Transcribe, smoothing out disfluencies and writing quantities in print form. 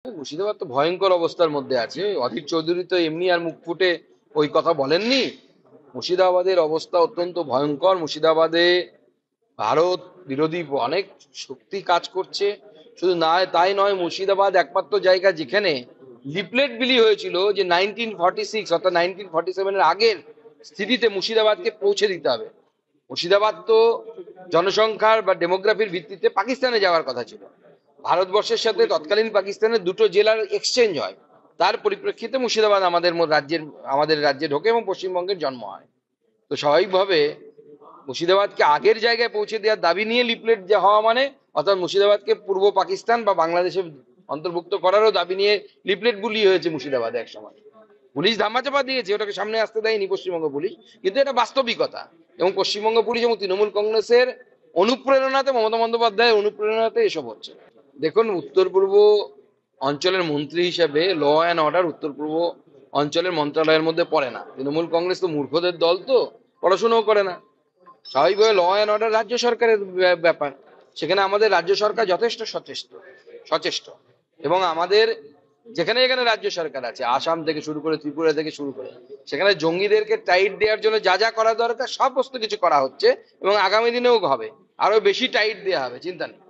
মুর্শিদাবাদ তো ভয়ঙ্কর অবস্থার মধ্যে আছে। অধীর চৌধুরী তো এমনি আর মুখ ফুটে ওই কথা বলেননি। মুর্শিদাবাদের অবস্থা অত্যন্ত ভয়ঙ্কর। মুর্শিদাবাদে ভারত বিরোধী অনেক শক্তি কাজ করছে। শুধু না তাই নয়, মুর্শিদাবাদ একমাত্র জায়গা যেখানে লিফলেট বিলি হয়েছিল যে 1946 অর্থাৎ 1947-এর আগের স্থিতিতে মুর্শিদাবাদকে পৌঁছে দিতে হবে। মুর্শিদাবাদ তো জনসংখ্যার বা ডেমোগ্রাফির ভিত্তিতে পাকিস্তানে যাওয়ার কথা ছিল। ভারতবর্ষের সাথে তৎকালীন পাকিস্তানের দুটো জেলার এক্সচেঞ্জ হয়। তার পরিপ্রেক্ষিতে মুর্শিদাবাদ আমাদের রাজ্যে ঢোকে এবং পশ্চিমবঙ্গের জন্ম হয়। তো স্বাভাবিকভাবে মুর্শিদাবাদকে আগের জায়গায় পৌঁছে দেওয়ার দাবি নিয়ে লিফলেট যে হওয়া মানে, অর্থাৎ মুর্শিদাবাদকে পূর্ব পাকিস্তান বা বাংলাদেশে অন্তর্ভুক্ত করারও দাবি নিয়ে লিফলেট গুলি হয়েছে মুর্শিদাবাদে এক সময়। পুলিশ ধামাচাপা দিয়েছে, ওটাকে সামনে আসতে দেয়নি পশ্চিমবঙ্গ পুলিশ, কিন্তু এটা বাস্তবিকতা। এবং পশ্চিমবঙ্গ পুলিশ এবং তৃণমূল কংগ্রেসের অনুপ্রেরণাতে, মমতা বন্দ্যোপাধ্যায়ের অনুপ্রেরণাতে এসব হচ্ছে। দেখুন, উত্তর পূর্ব অঞ্চলের মন্ত্রী হিসেবে ল অ্যান্ড অর্ডার উত্তর পূর্ব অঞ্চলের মন্ত্রণালয়ের মধ্যে পড়ে না। তৃণমূল কংগ্রেস তো মূর্খদের দল, তো পড়াশোনাও করে না। স্বাভাবিকভাবে ল অ্যান্ড অর্ডার রাজ্য সরকারের ব্যাপার। সেখানে আমাদের রাজ্য সরকার যথেষ্ট সচেষ্ট সচেষ্ট এবং আমাদের যেখানে যেখানে রাজ্য সরকার আছে, আসাম থেকে শুরু করে ত্রিপুরা থেকে শুরু করে, সেখানে জঙ্গিদেরকে টাইট দেওয়ার জন্য যা যা করা দরকার সমস্ত কিছু করা হচ্ছে এবং আগামী দিনেও হবে। আরো বেশি টাইট দেওয়া হবে, চিন্তা নেই।